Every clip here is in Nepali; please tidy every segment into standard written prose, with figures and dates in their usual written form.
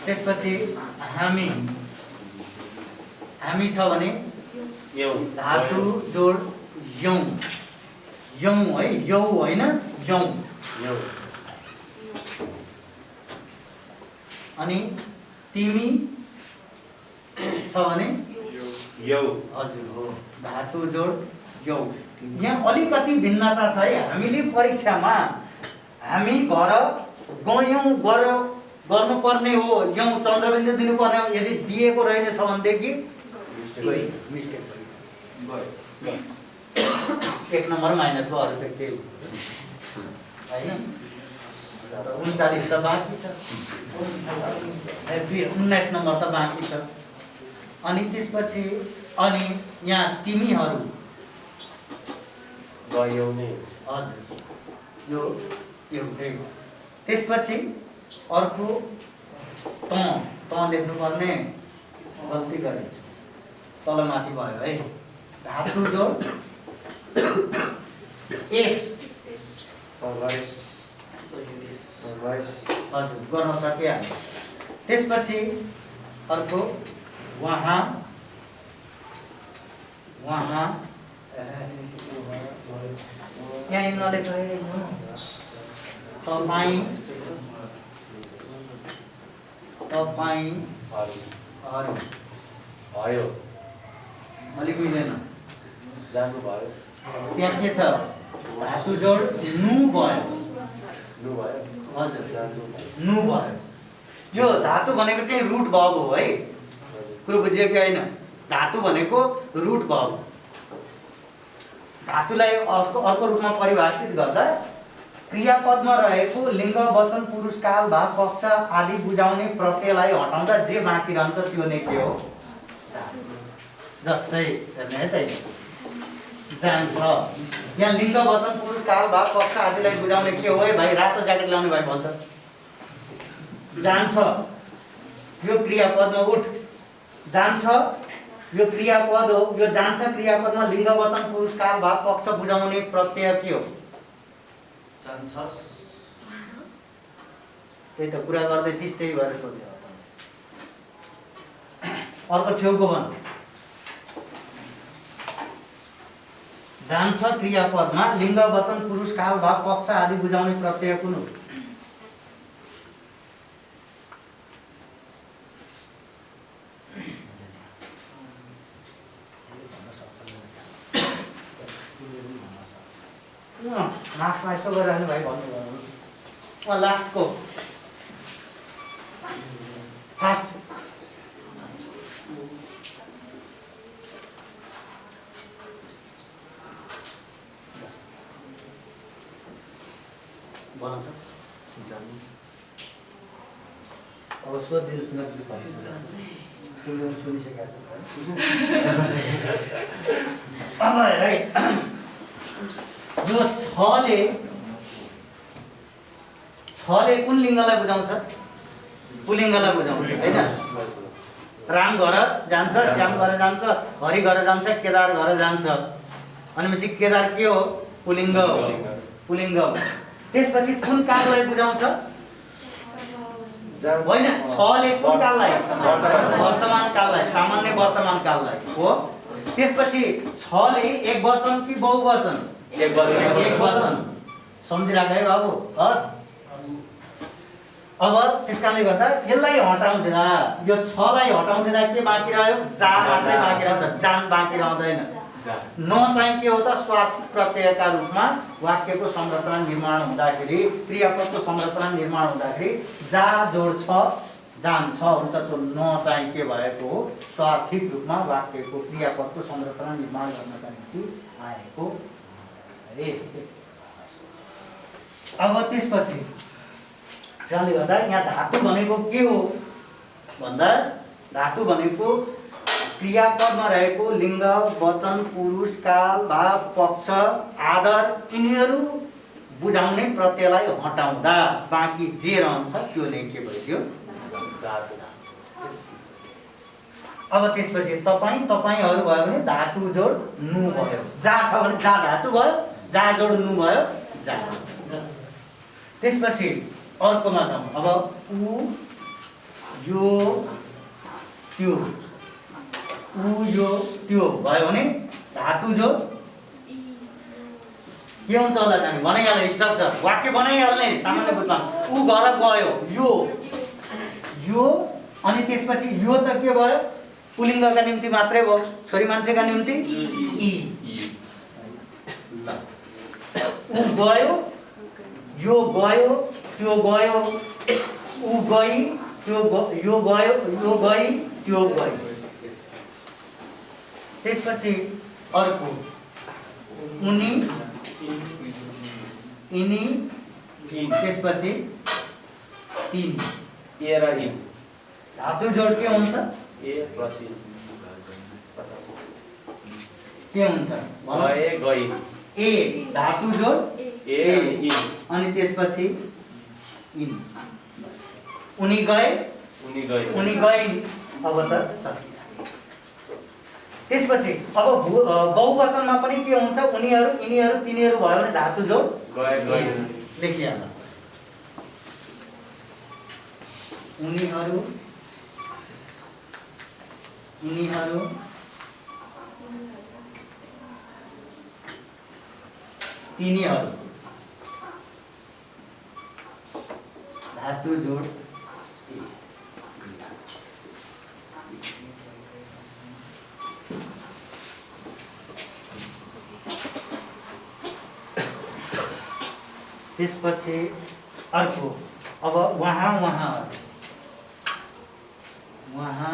त्यसपछि हामी छ भने धातु जोड यौ यौ है यौ होइन यौ अनि तिमी छ भने यौ हजुर हो धातु जोड यौ। यहाँ अलिकति भिन्नता छ है। हामीले परीक्षामा हामी घर गयौँ गर्नुपर्ने हो यौ चन्द्रबिन्दु दिनुपर्ने हो यदि दिएको रहेनछ भनेदेखि मिस्टेक भयो। एक नम्बर माइनस भयो अरू त केही होइन। 39 त बाँकी छ 19 नम्बर त बाँकी छ। अनि त्यसपछि अनि यहाँ तिमीहरू गयौ नै हजुर यो एउटै। त्यसपछि अर्को त लेख्नुपर्ने गल्ती गरेछु तलमाथि भयो है। धातु जोड एस हजुर गर्न सकिहाल्यो। त्यसपछि अर्को वहाँ यहाँ नलेख तपाईँ भयो अलिक मिलेन जानु भयो त्यहाँ के छ धातु जोड नु भयो हजुर नु भयो। यो धातु भनेको चाहिँ रुट भर्ब हो है। कुरो बुझियो कि होइन? धातु भनेको रुट भर्ब। धातुलाई अर्को रूपमा परिभाषित गर्दा क्रियापदमा रहेको लिङ्ग वचन पुरुष काल भाव पक्ष आदि बुझाउने प्रत्ययलाई हटाउँदा जे बाँकी रहन्छ त्यो नै के हो धातु। जस्तै हेर्ने है त जान्छ यहाँ लिङ्ग वचन पुरुष काल भाव पक्ष आदिलाई बुझाउने के हो है भाइ? रातो ज्याकेट लाउने भाइ भन्छ जान्छ यो क्रियापदमा उठ जान्छ यो क्रियापद हो। यो जान्छ क्रियापदमा लिङ्ग वचन पुरुष काल भाव पक्ष बुझाउने प्रत्यय के हो? जान्छस्। त्यही त कुरा गर्दै थिइस् त्यही भएर सोधेँ। अर्को छेउको भन जान्छ क्रियापदमा लिङ्ग वचन पुरुष काल भाव पक्ष आदि बुझाउने प्रत्यय कुन हो? मार्क्समा यसो गरिरहनु भाइ भन्नुभयो लास्टको फास्ट भन त अब सोधिदिनु सुनिसकेको छ अब हेर है यो छले कुन लिङ्गलाई बुझाउँछ? पुलिङ्गलाई बुझाउँछ हैन? राम घर जान्छ श्याम घर जान्छ हरि घर जान्छ केदार घर जान्छ भनेपछि केदार के हो? पुलिङ्ग हो। पुलिङ्ग। त्यसपछि कुन काललाई बुझाउँछ? होइन छले कुन काललाई? वर्तमान काललाई सामान्य वर्तमान काललाई हो। त्यसपछि छले एक वचन कि बहुवचन? एक वचन। सम्झिराख है बाबु। हस् अब त्यसकारणले गर्दा यसलाई हटाउँदा यो छलाई हटाउँदा के बाँकी रह्यो? जा मात्रै बाँकी रहन्छ जान बाँकी रहँदैन। न चाहिँ के हो त स्वार्थ प्रत्ययका रूपमा वाक्यको संरचना निर्माण हुँदाखेरि क्रियापदको संरचना निर्माण हुँदाखेरि जा जोड छ जान छ हुन्छ। जो न चाहिँ के भएको हो? स्वार्थिक रूपमा वाक्यको क्रियापदको संरचना निर्माण गर्नका निम्ति आएको। अब त्यसपछि त्यसले गर्दा यहाँ धातु भनेको के हो भन्दा धातु भनेको क्रियापदमा रहेको लिङ्ग वचन पुरुष काल भाव पक्ष आदर यिनीहरू बुझाउने प्रत्ययलाई हटाउँदा बाँकी जे रहन्छ त्यो नै के भइदियो धातु। अब त्यसपछि तपाईहरू भयो भने धातु जोड नु भयो। जा छ भने जा धातु भयो जा जोड नु भयो जा। त्यसपछि अर्कोमा जाउँ। अब उ यो त्यो उ यो त्यो भयो भने धातु जोड के हुन्छ होला नानी? बनाइहाल्ने स्ट्रक्चर वाक्य बनाइहाल्ने सामान्य रूपमा उ घर गयो यो अनि त्यसपछि यो त के भयो? पुलिङ्गका निम्ति मात्रै भयो, छोरी मान्छेका निम्ति इ। उ गयो यो गयो त्यो गयो उ गई त्यो यो गयो यो गई त्यो गई। त्यसपछि अर्को उनी यिनी त्यसपछि तिनी ए र इन धातु जोड के हुन्छ? ए प्लस इन के हुन्छ? गए गई ए धातु जोड ए इन अनि त्यसपछि इन। उनी गए उनी गए उनी गइन्। अब त सकियो। त्यसपछि अब बहुवचनमा पनि के हुन्छ? उनीहरू यिनीहरू तिनीहरू भयो भने धातु जोड गए गए लेखिहाल्नु। उनीहरू यिनीहरू तिनीहरू धातु जोड त्यसपछि अर्को अब वहाँ वहाँ वहाँ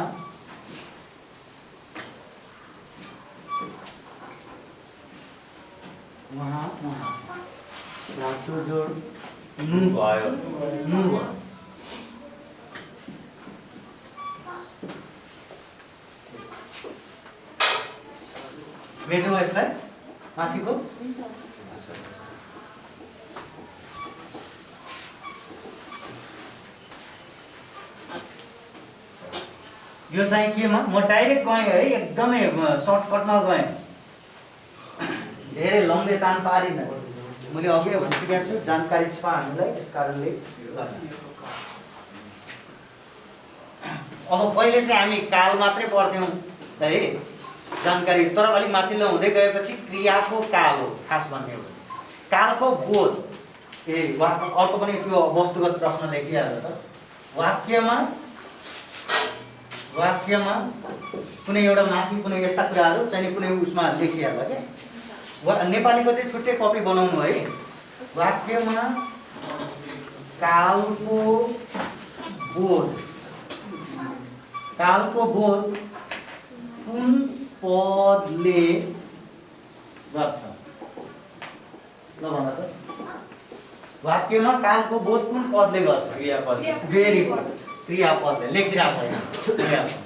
वहाँ वहाँ धातु जोड नु भयो नु भयो। मेट्नु यसलाई माथिको यो चाहिँ केमा? म डाइरेक्ट गएँ है, एकदमै सर्टकटमा गएँ, धेरै लम्बे तान पारिनँ। मैले अघि भनिसकेको छु जानकारी छ हामीलाई, त्यस कारणले अब पहिले चाहिँ हामी काल मात्रै पढ्थ्यौँ है जानकारी, तर अलिक माथिल्लो हुँदै गएपछि क्रियाको काल हो खास भन्ने हो। कालको बोध अर्को पनि त्यो वस्तुगत प्रश्न लेखिहाल्यो त। वाक्यमा कुनै एउटा माथि कुनै यस्ता कुराहरू चाहिँ कुनै उसमा लेखिहाल्छ क्या। नेपालीको चाहिँ छुट्टै कपी बनाउनु है। वाक्यमा कालको बोध कुन पदले गर्छ? ल भन त। वाक्यमा कालको बोध कुन पदले गर्छ? क्रियापद भेरी गुड, क्रियापदले लेखिरहेको होइन क्रियापद।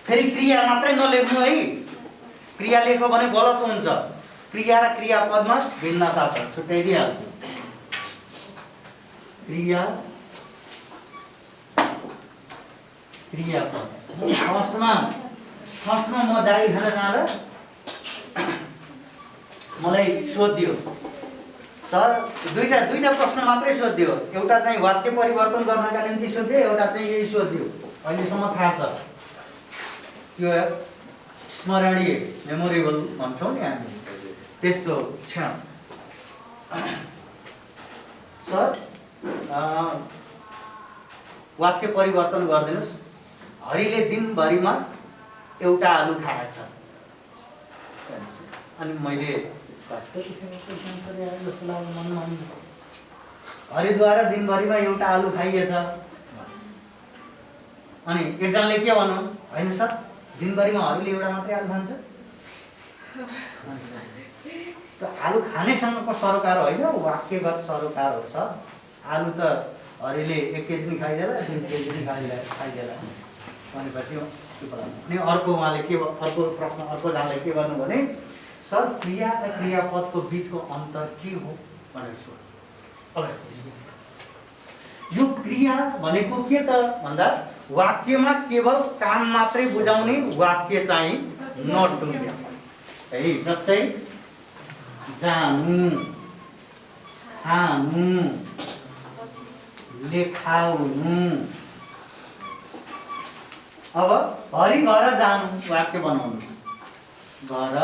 फेरि क्रिया मात्रै नलेख्नु है, क्रिया लेख्यो भने गलत हुन्छ। क्रिया र क्रियापदमा भिन्नता छ, छुट्याइदिइहाल्छु। क्रियापद फर्स्टमा म जागिर खान जाँदा मलाई सोधियो सर, दुईटा प्रश्न मात्रै सोधियो। एउटा चाहिँ वाक्य परिवर्तन गर्नका निम्ति सोधियो, एउटा चाहिँ यही सोधियो। अहिलेसम्म थाहा छ त्यो स्मरणीय मेमोरेबल भन्छौँ नि हामी, त्यस्तो क्षण। सर वाक्य परिवर्तन गरिदिनुहोस्। हरिले दिनभरिमा एउटा आलु खाएछ। अनि मैले कस्तो किसिमको क्वेसन सोधेँ जस्तो लाग्यो मनमा। हरिद्वारा दिनभरिमा एउटा आलु खाइएछ। अनि एकजनाले के भन्नु? होइन सर, दिनभरिमा हरुले एउटा मात्रै आलु खान्छ। त्यो आलु खानेसँगको सरोकार होइन, वाक्यगत सरोकार हो सर। आलु त हरिले 1 केजी नि खाइदेला, 2 केजी नि खाइदेला भनेपछि अनि अर्को उहाँले के अर्को प्रश्न अर्कोजनाले के गर्नु भने सर क्रिया र क्रियापदको बीचको अन्तर के हो भनेर सोध्नु। अब यो क्रिया भनेको के त भन्दा वाक्यमा केवल काम मात्रै बुझाउने वाक्य चाहिँ नटुङ्ग्याउने है। जस्तै जानु खानु लेखाउनु। अब हरि घर जानु वाक्य बनाउनु। घर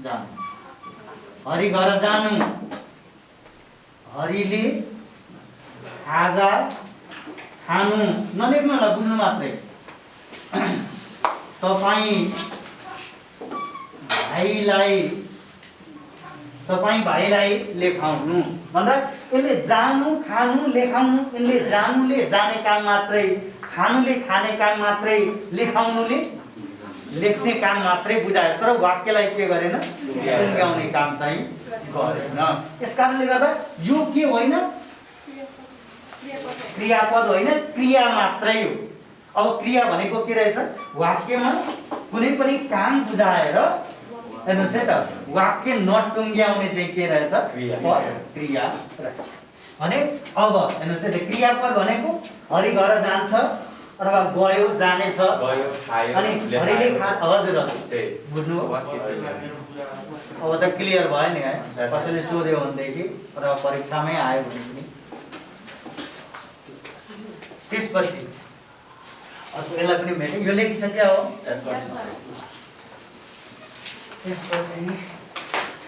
जानु, हरि घर जानु, हरिले खाजा खानु। नलेख्नु होला, बुझ्नु मात्रै। तपाईँ भाइलाई लेखाउनु भन्दा यसले जानु खानु लेखाउनु, यसले जानुले जाने काम मात्रै, खानुले खाने काम मात्रै, लेखाउनुले लेख्ने काम मात्रै बुझायो, तर वाक्यलाई के गरेन, टुङ्ग्याउने काम चाहिँ गरेन। यस कारणले गर्दा यो के होइन, क्रियापद होइन, क्रिया मात्रै हो। अब क्रिया भनेको के रहेछ, वाक्यमा कुनै पनि काम बुझाएर हेर्नुहोस् है त, वाक्य नटुङ्ग्याउने चाहिँ के रहेछ, क्रिया रहेछ भने। अब हेर्नुहोस् है त, क्रियापद भनेको हरि घर जान्छ अथवा गयो जानेछ, अनि हरिले हजुर बुझ्नु। अब त क्लियर भयो नि है, कसैले सोध्यो भनेदेखि अथवा परीक्षामै आयो भने पनि। त्यसपछि यसलाई पनि भेट्यो, यो लेखिसक्यो हो। त्यसपछि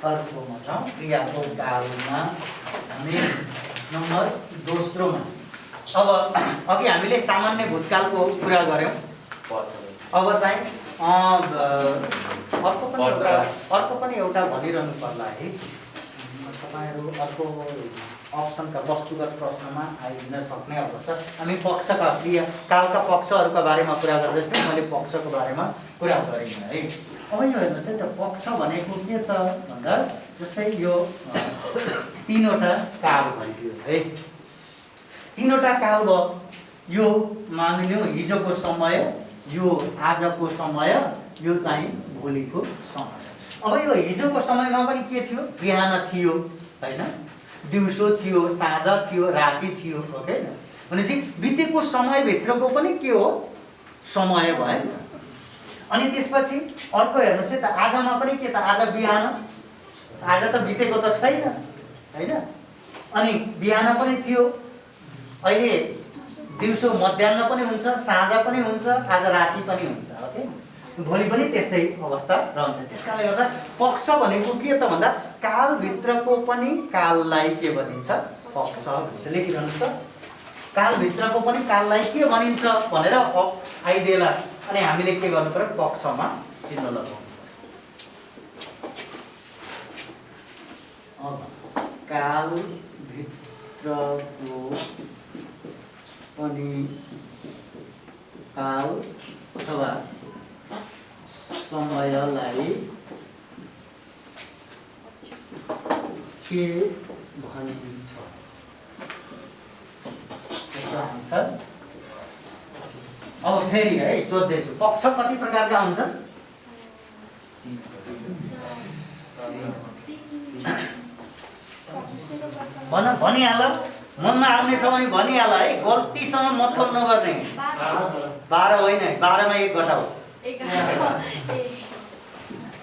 अर्कोमा जाउँ, क्रियाको कालमा हामी नम्बर दोस्रोमा। अब अघि हामीले सामान्य भूतकालको कुरा गऱ्यौँ। अब चाहिँ अर्को पनि एउटा भनिरहनु पर्ला है। तपाईँहरू अर्को अप्सनका वस्तुगत प्रश्नमा आइदिन सक्ने अवस्था। हामी पक्षका क्रिया कालका पक्षहरूका बारेमा कुरा गर्दैछौँ, मैले पक्षको बारेमा कुरा गरिनँ है। अब यो हेर्नुहोस् है त, पक्ष भनेको के त भन्दा जस्तै यो तीनवटा काल भनिदियो है। तीनवटा काल भयो, यो मानिलिउँ हिजोको समय, यो आजको समय, यो चाहिँ भोलिको समय। अब यो हिजोको समयमा पनि के थियो, बिहान थियो होइन, दिउँसो थियो, साँझ थियो, राति थियो, ओके। भनेपछि बितेको समयभित्रको पनि के हो, समय भयो नि त। अनि त्यसपछि अर्को हेर्नुहोस् है त, आजमा पनि के त, आज बिहान, आज त बितेको त छैन होइन, अनि बिहान पनि थियो, अहिले दिउँसो मध्याह्न पनि हुन्छ, साँझ पनि हुन्छ, आज राति पनि हुन्छ, ओके। भोलि पनि त्यस्तै अवस्था रहन्छ। त्यस कारणले गर्दा पक्ष भनेको के त भन्दा कालभित्रको पनि काललाई के भनिन्छ, पक्ष भनिन्छ। लेखिरहनुहोस् त, कालभित्रको पनि काललाई के भनिन्छ भनेर आइदिएला, अनि हामीले के गर्नु पर्यो, पक्षमा चिन्ह लगाउनु पर्यो। अब कालभित्रको पनि काल अथवा समयलाई के भनिन्छ, यसको आन्सर। अब फेरि है सोध्दैछु, पक्ष कति प्रकारका हुन्छन्? भनिहाल, मनमा आउने छ भने भनिहाल है, गल्तीसँग मतलब नगर्ने। 12 होइन, 12 मा 1 घटाऊ,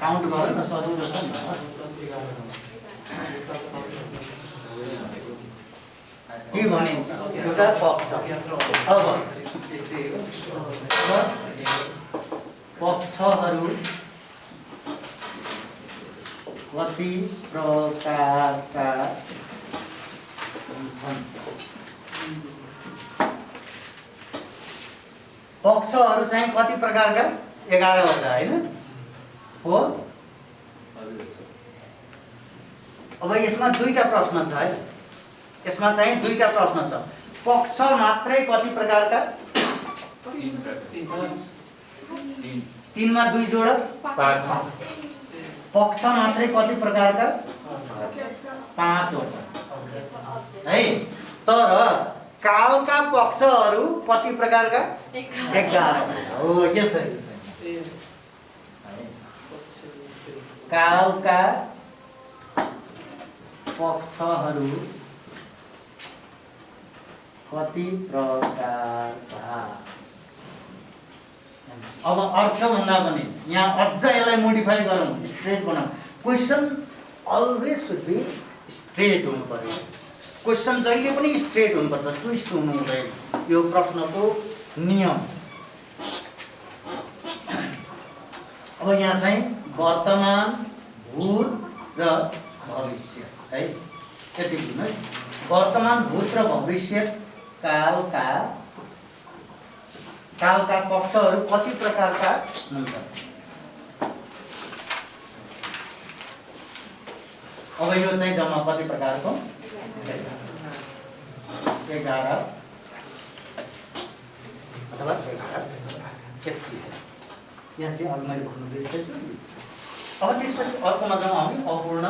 काउन्ट गर न, सजिलो छ नि। के भनिन्छ, एउटा पक्ष। अब पक्षहरू कति प्रकारका हुन्छन्? पक्षहरू चाहिँ कति प्रकारका? 11 वटा होइन हो। अब यसमा दुईटा प्रश्न छ है, यसमा चाहिँ दुईटा प्रश्न छ। पक्ष मात्रै कति प्रकारका? 3 मा 2 जोड 5। पक्ष मात्रै कति प्रकारका? 5 वटा है। तर कालका पक्षहरू कति प्रकारका? 11 हो। यसरी कालका पक्षहरू कति प्रकारका। अब अर्थ भन्दा पनि यहाँ अझ यसलाई मोडिफाई गरौँ, स्ट्रेट बनाऊ। Question always should be straight हुनु पर्यो। क्वेसन जहिले पनि स्ट्रेट हुनुपर्छ, ट्विस्ट हुनु हुँदैन। यो प्रश्नको नियम। अब यहाँ चाहिँ वर्तमान, भूत र भविष्य है, यति बुझ्नु है। वर्तमान, भूत र भविष्य कालका पक्षहरू कति प्रकारका हुन्छन्? अब यो चाहिँ जम्मा कति प्रकारको? 11 अथवा 11 यति है। यहाँ चाहिँ अघि मैले भन्नु बिर्सेछु। अब त्यसपछि अर्कोमा जाउँ हामी, अपूर्ण।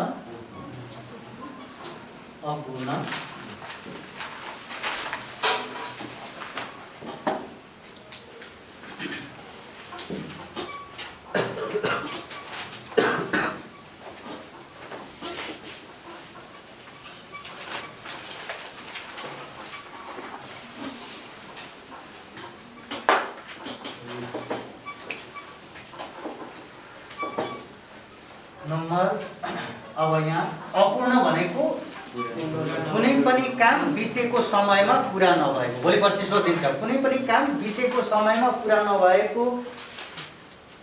अब यहाँ अपूर्ण भनेको कुनै पनि काम बितेको समयमा पुरा नभएको। भोलि पर्सि सोधिन्छ, कुनै पनि काम बितेको समयमा पुरा नभएको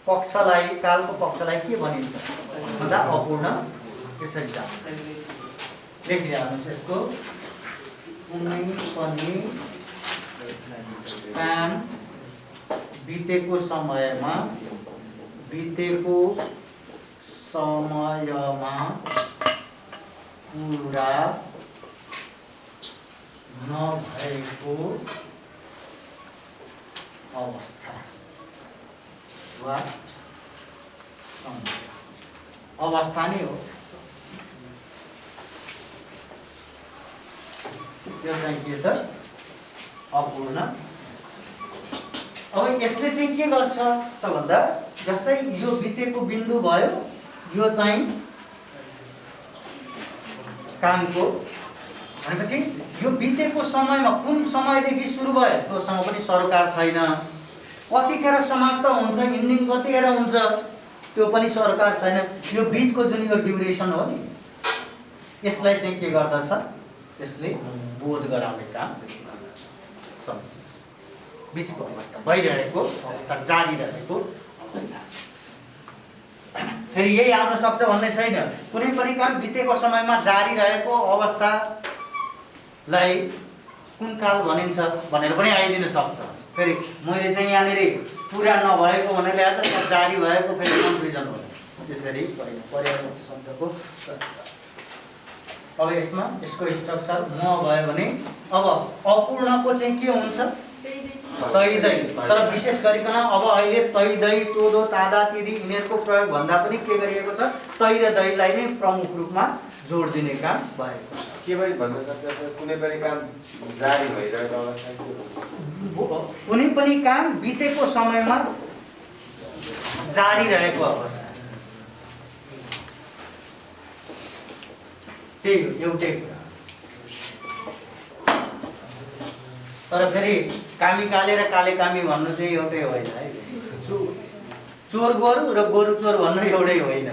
पक्षलाई, कालको पक्षलाई के भनिन्छ भन्दा अपूर्ण। त्यसरी लेखिहाल्नुहोस् यसको। कुनै पनि काम बितेको समयमा पुरा नभएको अवस्था वा अवस्था नै हो। त्यो चाहिँ के त? अपूर्ण। अब यसले चाहिँ के गर्छ त भन्दा, जस्तै यो बितेको बिन्दु भयो, यो चाहिँ कामको भनेपछि यो बितेको समयमा कुन समयदेखि सुरु भयो त्योसँग पनि सरोकार छैन। कतिखेर समाप्त हुन्छ, इन्डिङ कतिखेर हुन्छ त्यो पनि सरोकार छैन। यो बिचको जुन यो ड्युरेसन हो नि, यसलाई चाहिँ के गर्दछ? यसले बोध गराउने काम गर्दछ। बिचको अवस्था, भइरहेको अवस्था, जारी रहेको अवस्था। फेरि यही आउन सक्छ भन्ने छैन। कुनै पनि काम बितेको समयमा जारी रहेको अवस्थालाई कुन काल भनिन्छ भनेर पनि आइदिन सक्छ। फेरि मैले चाहिँ यहाँनिर पुरा नभएको भनेर ल्याएको छ, जारी भएको, फेरि कन्फ्युजन हो। त्यसरी पर्यायवाची शब्दको। अब यसमा यसको स्ट्रक्चर म भयो भने अब अपूर्णको चाहिँ के हुन्छ? तै दै। तर विशेष गरिकन अब अहिले तै दै, तोदो, तादा, तिदी यिनीहरूको प्रयोग भन्दा पनि के गरिएको छ? तै र दैलाई नै प्रमुख रूपमा जोड दिने काम भएको छ। के पनि भन्न सक्छ? कुनै पनि काम जारी भइरहेको अवस्था, कुनै पनि काम बितेको समयमा जारी रहेको अवस्था, त्यही हो, एउटै कुरा। तर फेरि कामी काले र काले कामी भन्नु चाहिँ एउटै होइन है। चोर गोरु र गोरु चोर भन्नु एउटै होइन।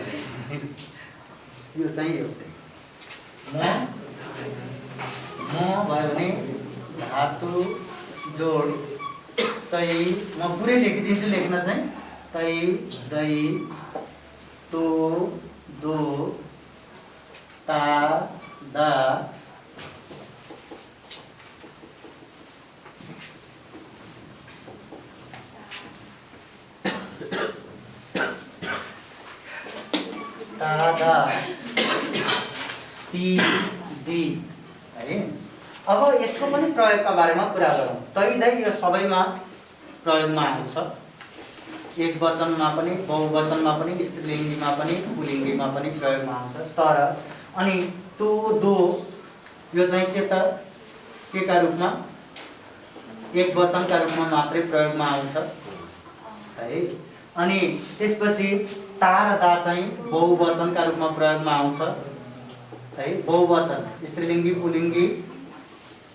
यो चाहिँ एउटै। म भयो भने धातु जोड तै, म पुरै लेखिदिन्छु, लेख्न चाहिँ तै दै तो दो ता दा तादा ती दी है। अब यसको पनि प्रयोगका बारेमा कुरा गरौँ। तै दै यो सबैमा प्रयोगमा आउँछ। एक वचनमा पनि, बहुवचनमा पनि, स्त्रीलिङ्गीमा पनि, पुल्लिङ्गीमा पनि प्रयोगमा आउँछ। तर अनि तो दो यो चाहिँ के त? के का रूपमा? एक वचनका रूपमा मात्रै प्रयोगमा आउँछ है। अनि त्यसपछि ता र दा चाहिँ बहुवचनका रूपमा प्रयोगमा आउँछ है। बहुवचन स्त्रीलिङ्गी पुल्लिङ्गी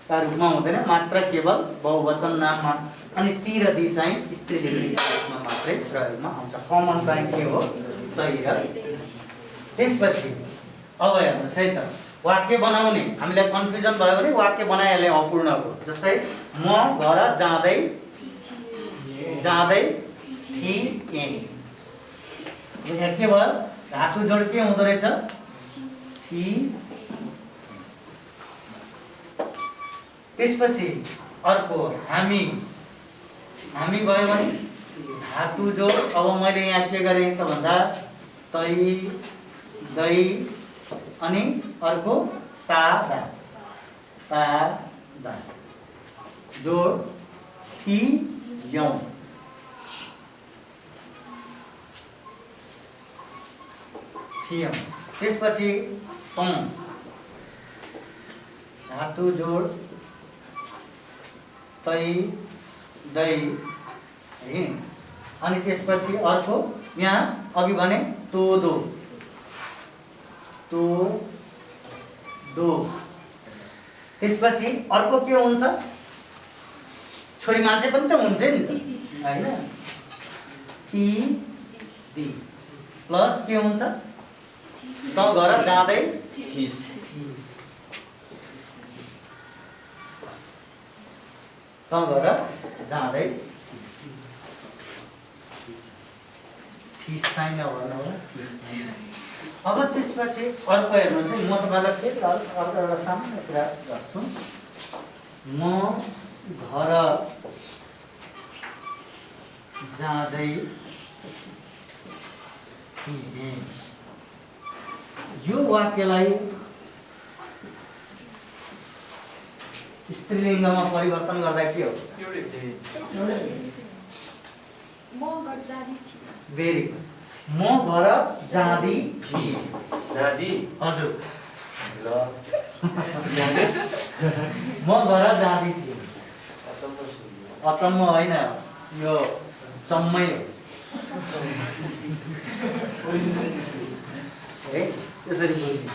का रूपमा हुँदैन, मात्र केवल बहुवचन नाममा। अनि ती र दी चाहिँ स्त्रीलिङ्गीका रूपमा मात्रै प्रयोगमा आउँछ। कमन चाहिँ के हो? तै र। त्यसपछि अब हेर्नुहोस् है त वाक्य बनाउने हामीलाई कन्फ्युजन भयो भने वाक्य बनाइहाल्ने अपूर्णको जस्तै म घर जाँदै थिएँ। यहाँ के भयो धातु जोड के हुँदो रहेछ थी। त्यसपछि अर्को हामी भयो भने धातु जोड। अब मैले यहाँ के गरेँ त भन्दा तै दै अनि अर्को ता दा जोड थियौं। त्यसपछि तँ धातु जोड तै दै है। अनि त्यसपछि अर्को यहाँ अघि भने तो दो। त्यसपछि अर्को के हुन्छ छोरी मान्छे पनि त हुन्छ नि त हैन ती दी प्लस के हुन्छ त घर जाँदै थिइस्। त घर जाँदै थिइस् चाहिँ नभर्नु होला। अब त्यसपछि अर्को हेर्नुहोस् है म तपाईँलाई फेरि अर्को एउटा सामान्य कुरा गर्छु। म घर जाँदै थिएँ। यो वाक्यलाई स्त्रीलिङ्गमा परिवर्तन गर्दा के हो भेरी गुड। म घर जाँदी थिएँ। जाँदी हजुर ल म घर जाँदी थिएँ। अचम्म होइन यो चम्मै हो है त्यसरी बोल्ने।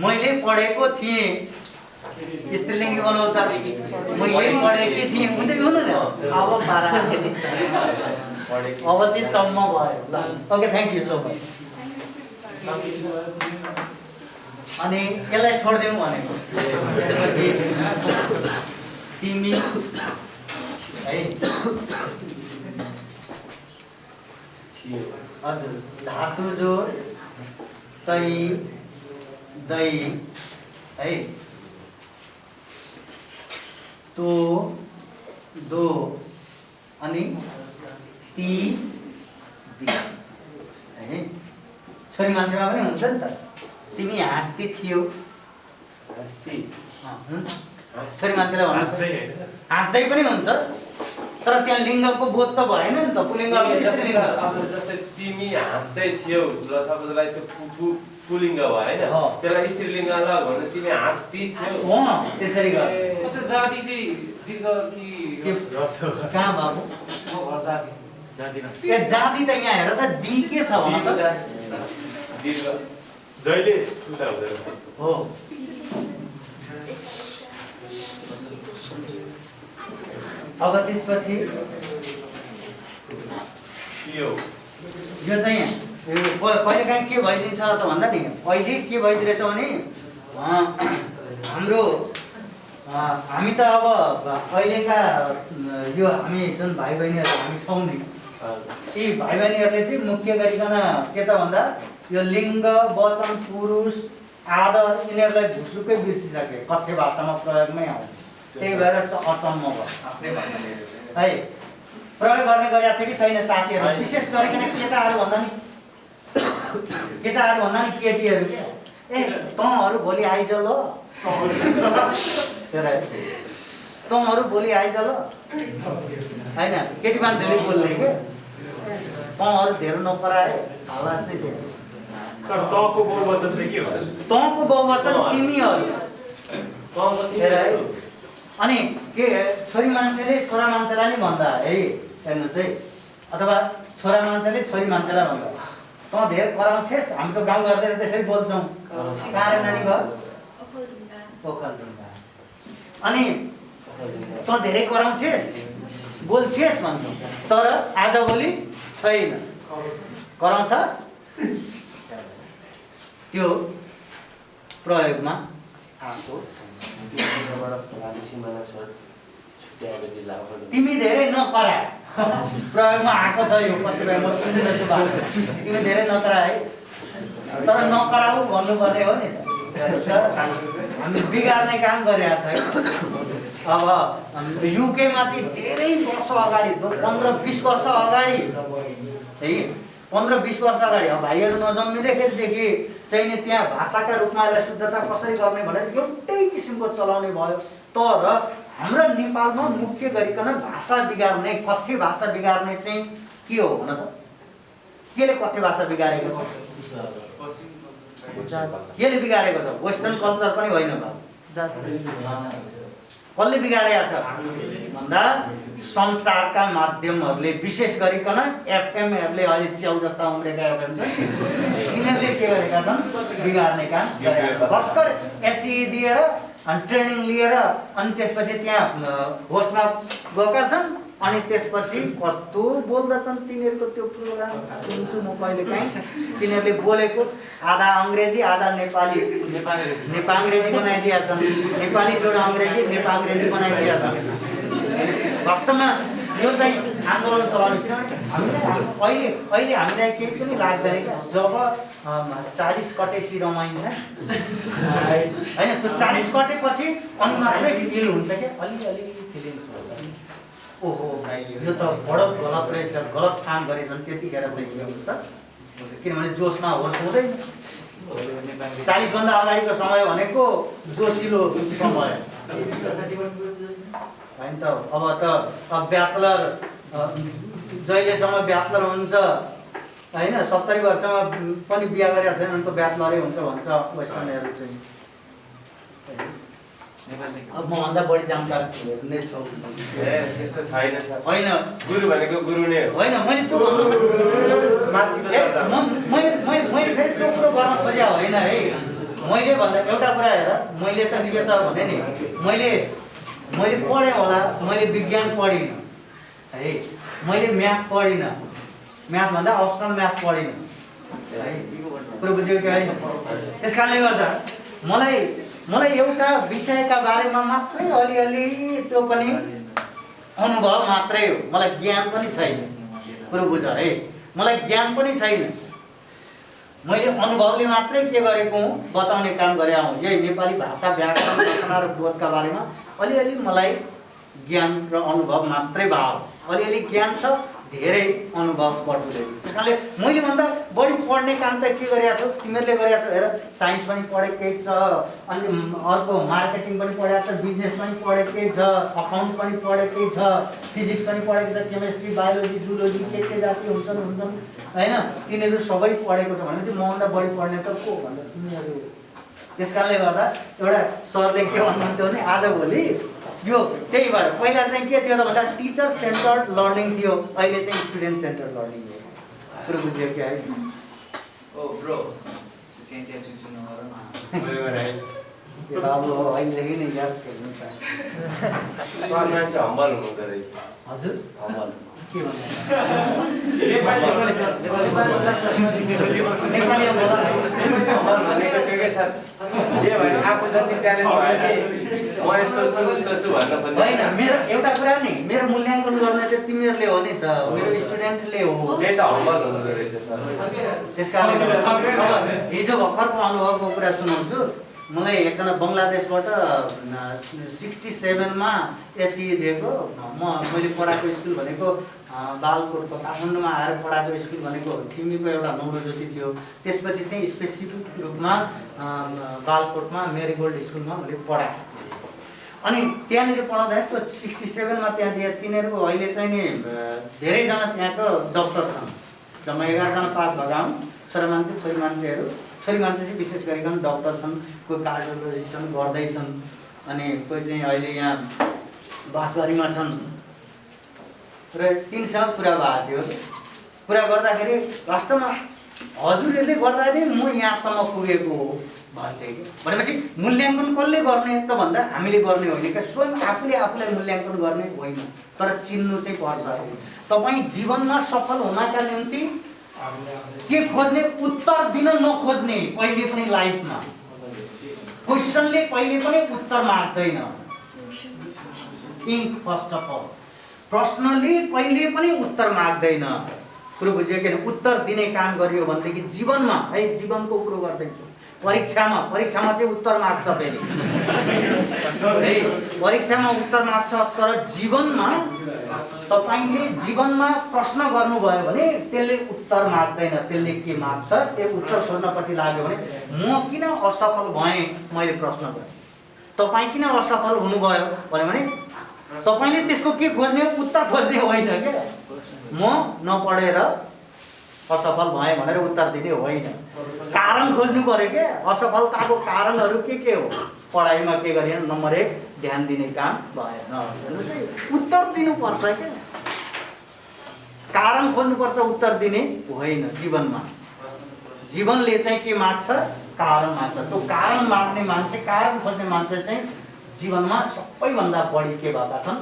मैले पढेको थिएँ स्त्रीलिङ्गी बनाउँछ मैले पढेकी थिएँ हुन्छ कि हुँदैन। अब पारा अब चाहिँ चम्म भयो। Okay thank you so much. अनि यसलाई छोडिदिउँ भनेको त्यसपछि तिमी है हजुर धातु जोड तै दै है तो दो अनि ती दी है। छोरी मान्छेमा पनि हुन्छ नि त तिमी हाँस्दै थियौ हुन्छ छोरी मान्छेलाई हाँस्दै पनि हुन्छ तर त्यहाँ लिङ्गको बोध त भएन नि त पुलिङ्ग जस्तै तिमी हाँस्दै थियौ ल सबैलाई त्यो पुलिङ्ग भयो हैन त्यसलाई स्त्रीलिङ्ग ल भने तिमी हाँस्दै थियौ त्यसरी गर। सबै जाति चाहिँ दीर्घ कि कहाँ बाबु म घर जाति ए जाति त यहाँ हेर त दी के छ भन त दीर्घ जहिले उता हुँदैन हो। अब त्यसपछि यो चाहिँ कहिलेकाहीँ के भइदिन्छ त भन्दा नि अहिले के भइदिरहेछ भने हाम्रो हामी त अब अहिलेका यो हामी जुन भाइ बहिनीहरू हामी छौँ नि यी भाइ बहिनीहरूले चाहिँ मुख्य गरिकन के त भन्दा यो लिङ्ग वचन पुरुष आदर यिनीहरूलाई भुसुकै बिर्सिसके कथ्य भाषामा प्रयोगमै आउँछ। त्यही भएर अचम्म भयो है प्रयोग गर्ने गरेका छ कि छैन साथीहरू विशेष गरिकन केटाहरू भन्दा नि केटीहरू के ए तँहरू भोलि आइज ल तँहरू भोलि आइज ल होइन केटी मान्छेले बोल्ने के तँहरू धेरै नपराए आवाज नै थियो। तर तको बहुवचन चाहिँ के हो तँको बहुवचन तिमीहरू है। अनि के छोरी मान्छेले छोरा मान्छेलाई नि भन्दा है हेर्नुहोस् है अथवा छोरा मान्छेले छोरी मान्छेलाई भन्दा तँ धेरै कराउँछेस् हामी त गाउँ गर्दै त्यसरी बोल्छौँ कहाँ नानी घर ओखलढुङ्गा अनि तँ धेरै कराउँछेस् बोल्छेस् भन्छौँ तर आजभोलि छैन कराउँछस् त्यो प्रयोगमा आएको तिमी धेरै नकरा प्रयोगमा आएको छ यो कतिपय म सुनिरहेको भएको तिमी धेरै नकरा है तर नकराउ भन्नुपर्ने हो नि हामी बिगार्ने काम गरिरहेको छ है अब युकेमा चाहिँ धेरै वर्ष अगाडि 15-20 वर्ष अगाडि है 15-20 वर्ष अगाडि अब भाइहरू नजन्मिँदैखेरिदेखि चाहिँ नि त्यहाँ भाषाका रूपमा यसलाई शुद्धता कसरी गर्ने भनेर एउटै किसिमको चलाउने भयो तर हाम्रो नेपालमा मुख्य गरिकन भाषा बिगार्ने कथ्य भाषा बिगार्ने चाहिँ के हो भन त केले कथ्य भाषा बिगारेको छ केले बिगारेको छ वेस्टर्न कल्चर पनि होइन कसले बिगारेको छ भन्दा सञ्चारका माध्यमहरूले विशेष गरिकन एफएमहरूले अहिले च्याउ जस्ता उम्रेका एफएम छ यिनीहरूले के गरेका छन् बिगार्ने काम गरेका छन् भर्खर एसई दिएर अनि ट्रेनिङ लिएर अनि त्यसपछि त्यहाँ होस्टमा गएका छन् अनि त्यसपछि कस्तो बोल्दछन् तिनीहरूको त्यो प्रोग्राम सुन्छु म कहिलेकाहीँ तिनीहरूले बोलेको आधा अङ्ग्रेजी आधा नेपाली नेपाङ्ग्रेजी बनाइदिएका छन् नेपाली जोड अङ्ग्रेजी नेपाङ्ग्रेजी बनाइदिएका छन् वास्तवमा यो चाहिँ आन्दोलन चलाउने किनभने हामीले अहिले हामीलाई केही पनि लाग्दैन क्या जब 40 कटेसी रमाइन्छ होइन त्यो 40 कटेपछि अनि मात्रै फिल हुन्छ क्या अलिअलि फिलिङ्स हुन्छ ओहो भाइ यो त बडो गलत रहेछ गलत काम गरेछन् त्यतिखेर चाहिँ के हुन्छ किनभने जोसमा होस् हुँदैन 40 भन्दा अगाडिको समय भनेको जोसिलो समय होइन त अब ब्याचलर जहिलेसम्म ब्याचलर हुन्छ होइन 70 वर्षमा पनि बिहा गरेका छैन भने त ब्याचलरै हुन्छ भन्छ वेस्टर्नहरू चाहिँ अब मभन्दा बढी जानकार नै छौ त्यस्तो छैन सर होइन गुरु भनेको गुरु नै हो होइन मैले त्यो मैले फेरि त्यो कुरो गर्न खोजेको होइन है मैले भन्दा एउटा कुरा हेर मैले त के त भने नि मैले पढेँ होला मैले विज्ञान पढिनँ है मैले म्याथ पढिनँ म्याथ भन्दा अप्सनल म्याथ पढिनँ है कुरो बुझ्यो कि है त्यस कारणले गर्दा मलाई एउटा विषयका बारेमा मात्रै अलिअलि त्यो पनि अनुभव मात्रै हो मलाई ज्ञान पनि छैन कुरो बुझ है मलाई ज्ञान पनि छैन मैले अनुभवले मात्रै के गरेको हुँ बताउने काम गरे हुँ यही नेपाली भाषा व्याकरण रचना र बोधका बारेमा अलिअलि मलाई ज्ञान र अनुभव मात्रै भयो अलिअलि ज्ञान छ धेरै अनुभव बटुले त्यसकारणले मैले भन्दा बढी पढ्ने काम त के गरेका छौ तिमीहरूले गरेका छौ हेर साइन्स पनि पढेकै छ अनि अर्को मार्केटिङ पनि पढेको छ बिजनेस पनि पढेकै छ अकाउन्ट पनि पढेकै छ फिजिक्स पनि पढेको छ केमिस्ट्री बायोलोजी जुलोजी के जाति हुन्छन् होइन तिनीहरू सबै पढेको छ भनेपछि मभन्दा बढी पढ्ने त को भन्दा तिमीहरू त्यस कारणले गर्दा एउटा सरले के भन्नुहुन्थ्यो भने आजभोलि यो त्यही भएर पहिला चाहिँ के थियो त भन्दा टिचर सेन्टर्ड लर्निङ थियो अहिले चाहिँ स्टुडेन्ट सेन्टर्ड लर्निङ हो कुरो बुझ्यो कि है ओ ब्रो चाहिँ चुच्चु नगर बाबु हो अहिलेदेखि नै याद खेल्नु त सर मान्छे हम्बल हुनुहुँदो रहेछ हजुर हम्बल के भन्नु जे भने आफू जति ट्यालेन्ट भयो नि म यस्तो छु उस्तो छु भन्न खोज्दैन होइन मेरो एउटा कुरा नि मेरो मूल्याङ्कन गर्ने चाहिँ तिमीहरूले हो नि त मेरो स्टुडेन्टले हो त्यही त हम्बल हुनुहुँदो रहेछ सर त्यसकारणले हिजो भर्खरको अनुभवको कुरा सुनाउँछु मलाई एकजना बङ्गलादेशबाट 67 मा एसई दिएको मैले पढाएको स्कुल भनेको बालकोटको काठमाडौँमा आएर पढाएको स्कुल भनेको ठिमीको एउटा नौरोज्योति थियो त्यसपछि चाहिँ स्पेसिफिक रूपमा बालकोटमा मेरीगोल्ड स्कुलमा मैले पढाएँ अनि त्यहाँनिर पढाउँदाखेरि त्यो 67 मा त्यहाँ दिए तिनीहरूको अहिले चाहिँ नि धेरैजना त्यहाँको डक्टर छन् जम्मा 11 जना पास भएका हुन् छोरा मान्छे छोरी मान्छेहरू छोरी मान्छे चाहिँ विशेष गरिकन डक्टर छन् कोही कार्डियोलोजिस्ट छन् गर्दैछन् अनि कोही चाहिँ अहिले यहाँ बाँसबारीमा छन् र तिनीसँग कुरा भएको थियो कुरा गर्दाखेरि वास्तवमा हजुरहरूले गर्दा नै म यहाँसम्म पुगेको हो भन्थे कि भनेपछि मूल्याङ्कन कसले गर्ने त भन्दा हामीले गर्ने होइन क्या स्वयं आफूले आफूलाई मूल्याङ्कन गर्ने होइन तर चिन्नु चाहिँ पर्छ तपाईँ जीवनमा सफल हुनका निम्ति के खोज्ने उत्तर दिन नखोज्ने कहिले पनि लाइफमा क्वेसनले कहिले पनि उत्तर माग्दैन थिङ्क फर्स्ट अफ अल प्रश्नले कहिले पनि उत्तर माग्दैन कुरो बुझ्यो किन उत्तर दिने काम गरियो भनेदेखि जीवनमा है जीवनको कुरो गर्दैछु परीक्षामा चाहिँ उत्तर माग्छ फेरि है परीक्षामा उत्तर माग्छ तर जीवनमा तपाईले जीवनमा प्रश्न गर्नुभयो भने त्यसले उत्तर माग्दैन त्यसले के माग्छ त्यो उत्तर खोज्नपट्टि लाग्यो भने म किन असफल भएँ मैले प्रश्न गरेँ तपाई किन असफल हुनुभयो भने तपाईले त्यसको के खोज्ने उत्तर खोज्ने होइन के म नपढेर असफल भएँ भनेर उत्तर दिने होइन कारण खोज्नु पर्यो के असफलताको कारणहरू के हो पढाइमा के गरेन नम्बर 1 ध्यान दिने काम भएन हेर्नुस् है उत्तर दिनुपर्छ के कारण खोज्नुपर्छ उत्तर दिने होइन जीवनमा जीवनले चाहिँ के माग्छ कारण माग्छ त्यो कारण माग्ने मान्छे कारण खोज्ने मान्छे चाहिँ जीवनमा सबैभन्दा बढी के भएका छन्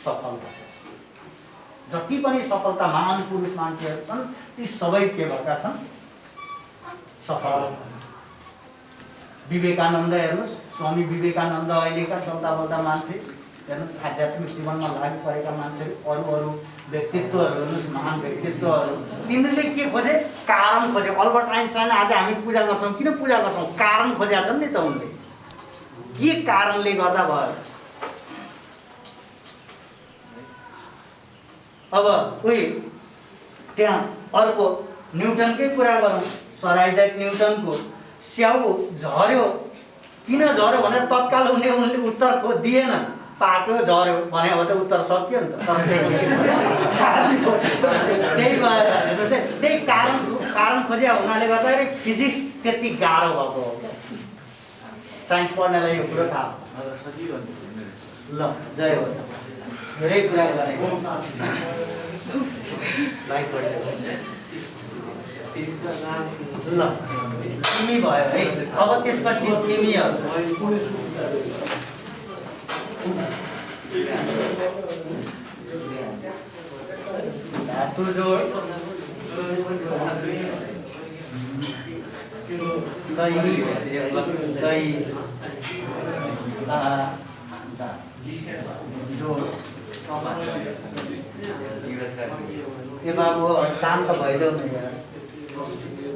सफल भएका छन् जति पनि सफलता महान पुरुष मान्छेहरू छन् ती सबै के भएका छन् सफल विवेकानन्द हेर्नुस् स्वामी विवेकानन्द अहिलेका चल्दा बोल्दा मान्छे हेर्नुस् आध्यात्मिक जीवनमा लागु परेका मान्छेहरू अरू व्यक्तित्वहरू हेर्नुस् महान व्यक्तित्वहरू तिनीहरूले के खोजे कारण खोजे अल्बर्ट आइन्स्टाइन आज हामी पूजा गर्छौँ किन पूजा गर्छौँ कारण खोजेका छन् नि त उनले के कारणले गर्दा भयो अब उही त्यहाँ अर्को न्युटनकै कुरा गरौँ सर आइज्याक न्युटनको स्याउ झर्यो किन झर्यो भनेर तत्काल उनले उत्तर दिएन पाक्यो झर्यो भने अब त उत्तर सक्यो नि त त्यही भएर हेर्नुहोस् है त्यही कारण खोजे हुनाले गर्दाखेरि फिजिक्स त्यति गाह्रो भएको हो साइन्स पढ्नेलाई यो कुरो थाहा ल जय होस् धेरै कुरा गरे ल तिमी भयो है अब त्यसपछि तिमीहरू धातु जोड ए बाबु शान्त भइदेऊ न यार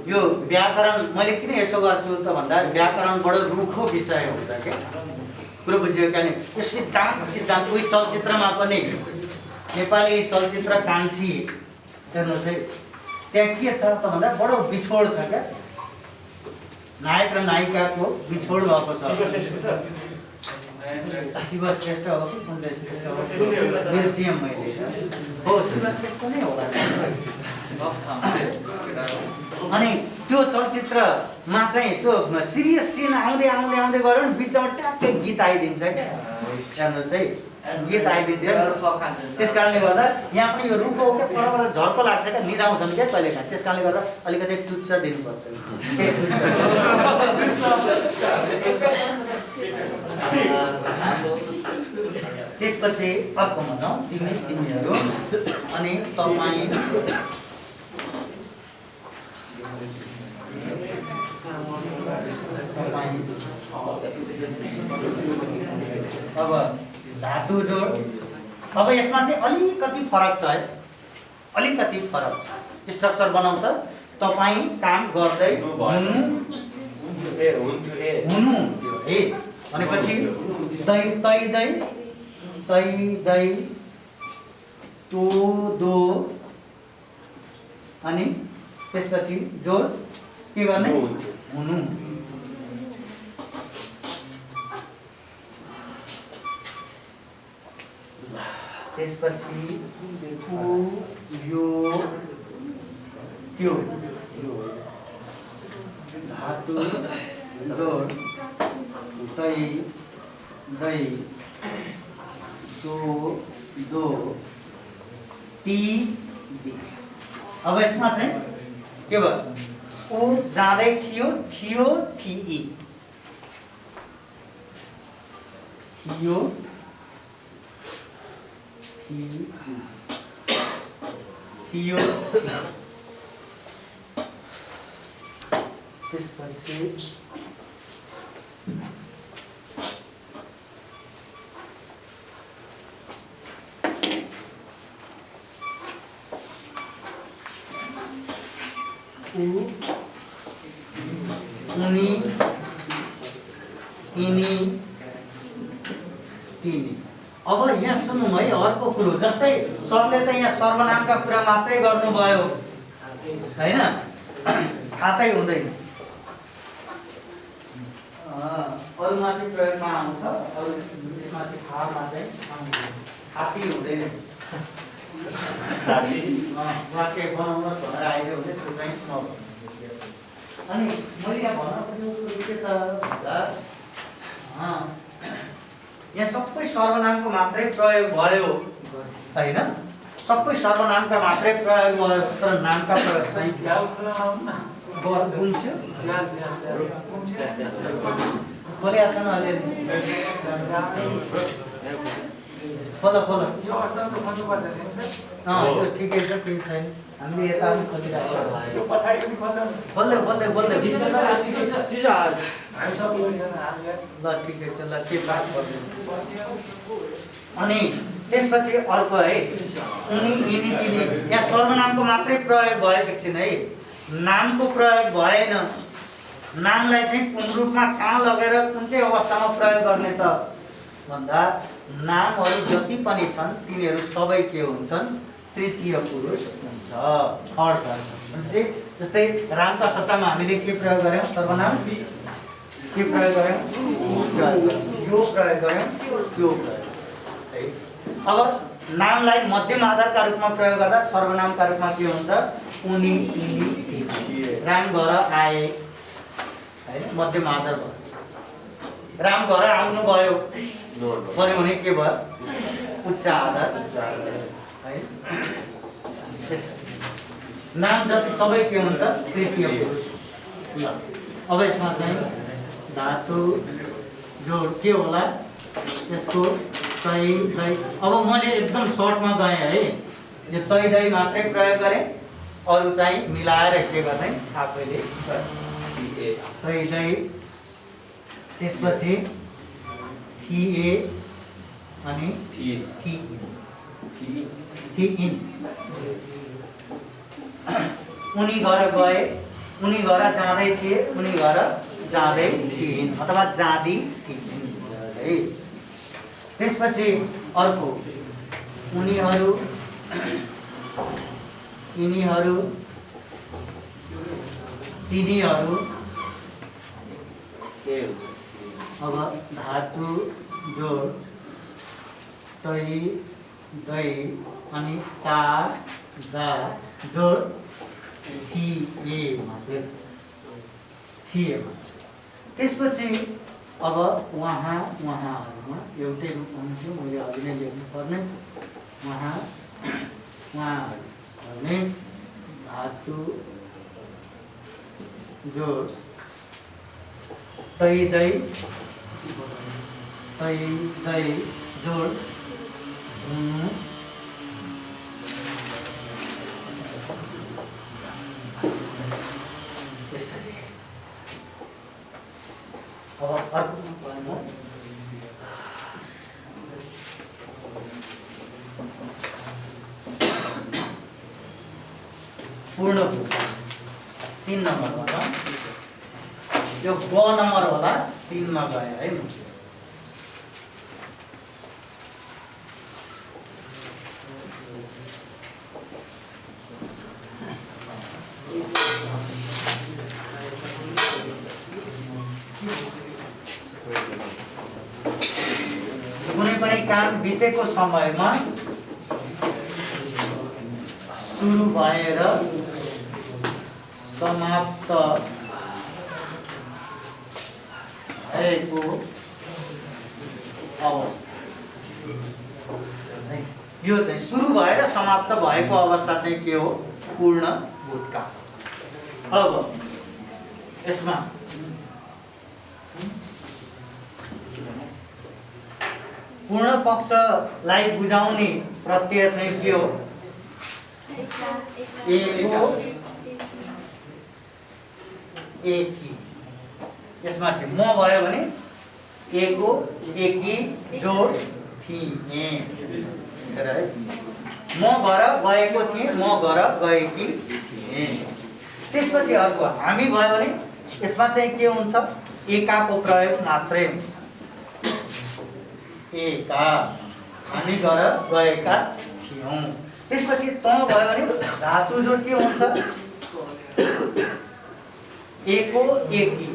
यो व्याकरण मैले किन यसो गर्छु त भन्दा व्याकरण बडो रुखो विषय हुन्छ क्या कुरो बुझ्यो क्या यो सिद्धान्त उही चलचित्रमा पनि नेपाली चलचित्र कान्छी हेर्नुहोस् है त्यहाँ के छ त भन्दा बडो बिछोड छ क्या नायक र नायिकाको बिछोड भएको छ शिव श्रेष्ठ हो कि कुन चाहिँ बिर्सिएँ मैले हो शिव श्रेष्ठ नै होला अनि त्यो चलचित्रमा चाहिँ त्यो सिरियस सिन आउँदै गयो भने बिचमा ट्याक्कै गीत आइदिन्छ क्या हेर्नुहोस् है गीत आइदिन्छ त्यस कारणले गर्दा यहाँ पनि यो रुखो क्या परबाट झर्को लाग्छ क्या निदाउँछन् क्या कहिले काहीँ त्यस कारणले गर्दा अलिकति टुच्च दिनुपर्छ त्यसपछि अर्कोमा जाउँ तिमीहरू अनि तपाईँ अब धातु जोड अब यसमा चाहिँ अलिकति फरक छ है अलिकति फरक छ स्ट्रक्चर बनाउँ त तपाईँ काम गर्दै हुनु है भनेपछि दै तै दै तै दै तो दो अनि त्यसपछि जोड के गर्ने हुनु त्यसपछि यो त्यो धातु जोड तै दै तो दो ती दी अब यसमा चाहिँ के भयो ऊ जाँदै थियो थियो थिई थियो थियो त्यसपछि उनी यिनी तिनी। अब यहाँ सुन्नु है अर्को कुरो, जस्तै सरले त यहाँ सर्वनामका कुरा मात्रै गर्नुभयो हैन, खातै हुँदैन। अरूमा चाहिँ प्रयोगमा आउँछ, अरू यसमा चाहिँ खामा चाहिँ खाती हुँदैन। वाक्य बनाउनुहोस् भनेर आइदियो भने त्यो चाहिँ नभन्नु। अनि मैले यहाँ भन्न खोजेको के त भन्दा यहाँ सबै सर्वनामको मात्रै प्रयोग भयो हैन, सबै सर्वनामका मात्रै प्रयोग भयो, तर नामका प्रयोग चाहिँ गुम्स्यो बोले आछन् अलिअलि फलो फलो यो ठिकै छ, केही छैन, हामीले यता पनि खोजिरहेको छ। बोल्दै बोल्दै बोल्दै ल ठिकै छ, ल के बात गर्नु। अनि त्यसपछि अर्को है उनी यिनी तिनी, यहाँ सर्वनामको मात्रै प्रयोग भयो एकछिन है, नामको प्रयोग भएन। नामलाई चाहिँ कुन रूपमा कहाँ लगेर कुन चाहिँ अवस्थामा प्रयोग गर्ने त भन्दा नामहरू जति पनि छन् तिनीहरू सबै के हुन्छन्, तृतीय पुरुष हुन्छ, थर्ड पर्सन। जस्तै रामका सट्टामा हामीले के प्रयोग गर्यौँ, सर्वनाम के प्रयोग गर्यौँ, यो प्रयोग गर्यौँ, त्यो प्रयोग है। अब नामलाई मध्यम आधारका रूपमा प्रयोग गर्दा सर्वनामका रूपमा के हुन्छ, उनी यिनी तिनी। राम घर आए है, मध्यम आधार भयो। राम घर आउनु भयो भन्यो भने के भयो, उच्च आधार है। नाम जति सबै के हुन्छ, तृतीय पुरुष। ल अब यसमा चाहिँ धातु जोड के होला, यसको तै दै। अब मैले एकदम सर्टमा गएँ है, यो तै दै मात्रै प्रयोग गरेँ, अरू चाहिँ मिलाएर के गर्ने आफैले तै दै। त्यसपछि थिए अनि थिइन। उनी घर गए, उनी घर जाँदै थिए, उनी घर जाँदै थिइन् अथवा जाँदी थिइन् है। त्यसपछि अर्को उनीहरू यिनीहरू तिनीहरू। अब धातु जोड तै दै अनि ता दा जोड थिए मात्रै, थिए मात्रै। त्यसपछि अब उहाँ उहाँहरूमा एउटै रूप हुन्थ्यो, मैले अघि नै लेख्नुपर्ने उहाँहरू भने धातु जोड तै दै जोड हुनु। यसरी अब अर्को पूर्ण 3 नम्बर होला, यो ब नम्बर होला, 3 मा गए है। कुनै पनि काम बितेको समयमा सुरु भएर समाप्त भएको अवस्था, यो चाहिँ सुरु भएर समाप्त भएको अवस्था चाहिँ के हो, पूर्ण भूतकाल। अब यसमा पूर्ण पक्षलाई बुझाउने प्रत्यय चाहिँ के हो, एकी। यसमा चाहिँ म भयो भने एको एकी जोड थिएँ हेर है। म घर गएको थिएँ, म घर गएकी थिएँ। त्यसपछि अर्को हामी भयो भने यसमा चाहिँ के हुन्छ, एकाको प्रयोग मात्रै हुन्छ। एका हामी घर गएका थियौँ। त्यसपछि त भयो भने धातु जोड के हुन्छ, एको एकी।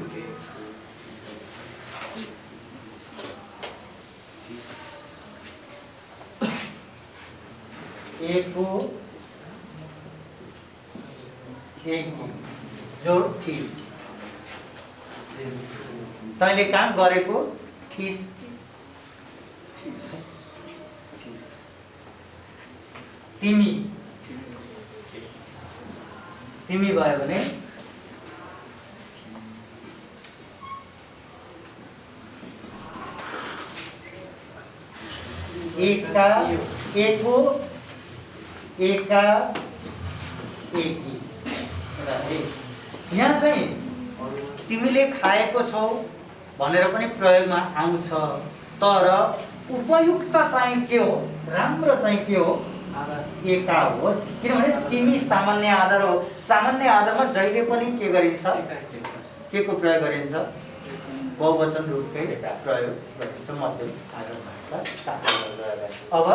एको एकी जोड थिस। तैँले काम गरेको थिस। तिमी तिमी भयो भने एका एको एका एकी। यहाँ चाहिँ तिमीले खाएको छौ भनेर पनि प्रयोगमा आउँछ, तर उपयुक्त चाहिँ के हो, राम्रो चाहिँ के हो, एका हो। किनभने तिमी सामान्य आधार हो। सामान्य आधारमा जहिले पनि के गरिन्छ, के को प्रयोग गरिन्छ, बहुवचन रूपकै प्रयोग गरिन्छ मध्यम आधार भएका। अब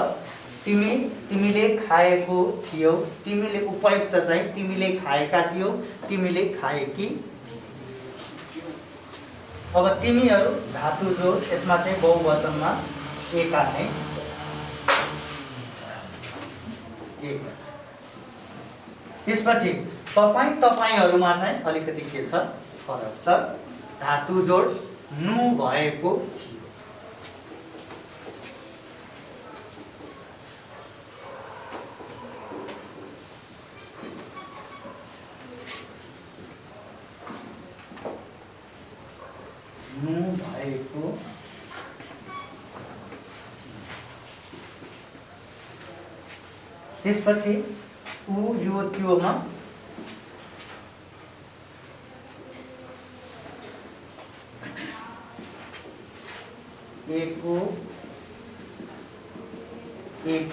तिमीले खाएको थियौ, तिमीले उपयुक्त चाहिँ तिमीले खाएका थियौ, तिमीले खाएकी। अब तिमीहरू धातु जो यसमा चाहिँ बहुवचनमा एका नै एका। त्यसपछि तपाईहरुमा चाहिँ अलिकति के छ, फरक छ। धातु जोड नु भएको थियो। नु भएको त्यसपछि उ यो त्योमा एको एक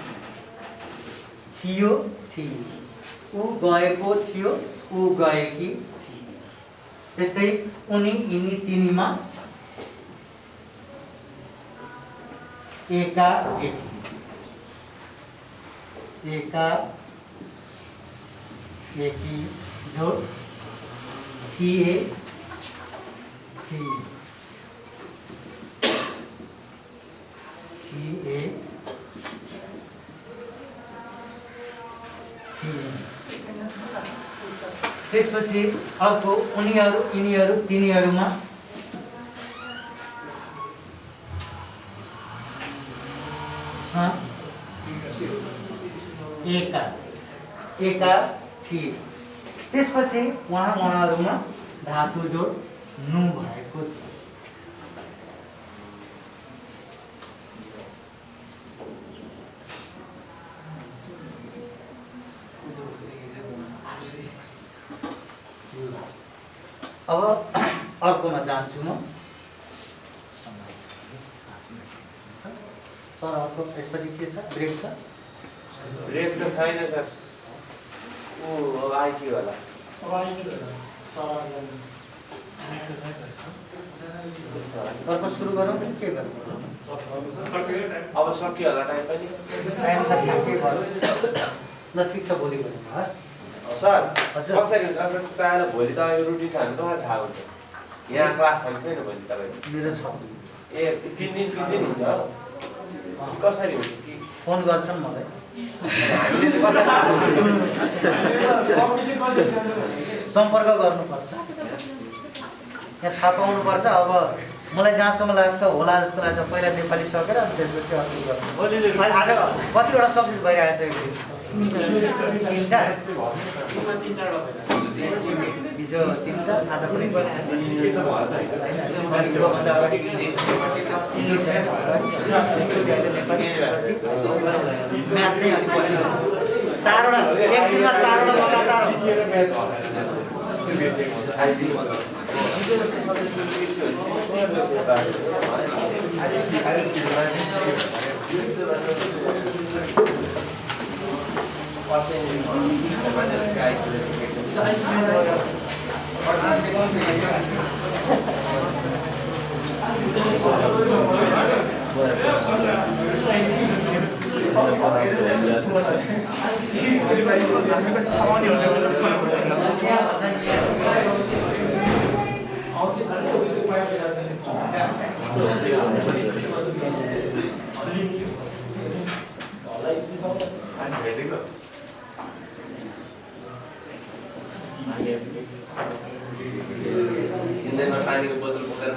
थियो थी। उ गएको थियो, उ गएकी थिए। त्यस्तै उनी यिनी तिनीमा एका एकी एका एकी जो थिए थिए थिए त्यसपछि अर्को उनीहरू यिनीहरू तिनीहरूमा एका एका थिए। त्यसपछि उहाँहरूमा धातु जोड नु भएको थियो। अब अर्कोमा जान्छु म। सर अर्को त्यसपछि के छ, ब्रेक छ? ब्रेक त छैन सर। ऊ अब आइक्यू होला। अर्को सुरु गरौँ कि के गरौँ? अब सकियो होला टाइम पनि। टाइम त ठ्याक्कै भयो। ल ठिक छ, भोलि गरौँ हस्। सर कसरी हुन्छ? अब आएर भोलि तपाईँको रुटिन छ भने कसरी थाहा हुन्छ? यहाँ क्लास छैन भोलि तपाईँको? मेरो छ। ए 3 दिन हुन्छ कसरी हुन्छ कि फोन गर्छन् मलाई। हामीले चाहिँ कसरी सम्पर्क गर्नुपर्छ, यहाँ थाहा पाउनुपर्छ। अब मलाई जहाँसम्म लाग्छ होला जस्तो लाग्छ, पहिला नेपाली सकेर अनि त्यसपछि अर्को गर्नु। आज कतिवटा सब्जेक्ट भइरहेको छ? तिनवटा हिजो 3टा, आज पनि म्याथ चाहिँ अलिक पछि 4वटा, एक दिनमा 4वटा लगातार जिन्दगीमा पानीको बोतल बोकेर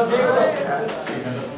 नभएको